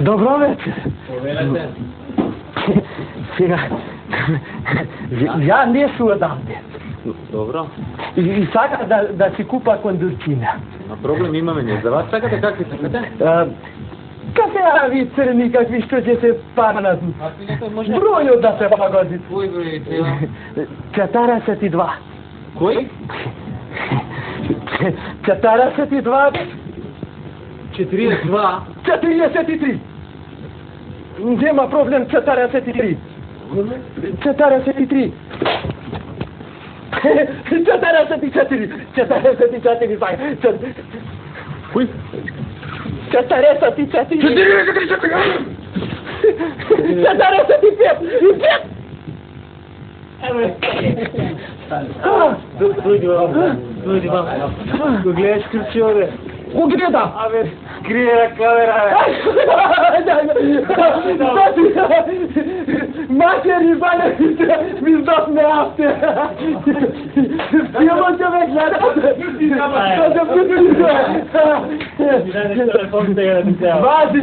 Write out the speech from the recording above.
Добро вечер. Повелете. Сега, ја не су одамде. Добро. И сака да си купа кондурчина. На проблем имаме ние. За вас сакате какви сакате? Кафе ви црни какви што ќе се панат. Бројот да се погоди. Кој број треба? 42. Кој? 42. 42. 43. Нема проблем, 43. 43. 44. 44. Кој? 44. 45. Дојди вам. Го гледаш крчиоре. Го гледам. Абе, скрие на камера. Матери, бане, ми здохне авте. Пијамо човек, гледа. Телефон сега да ти се. Вази.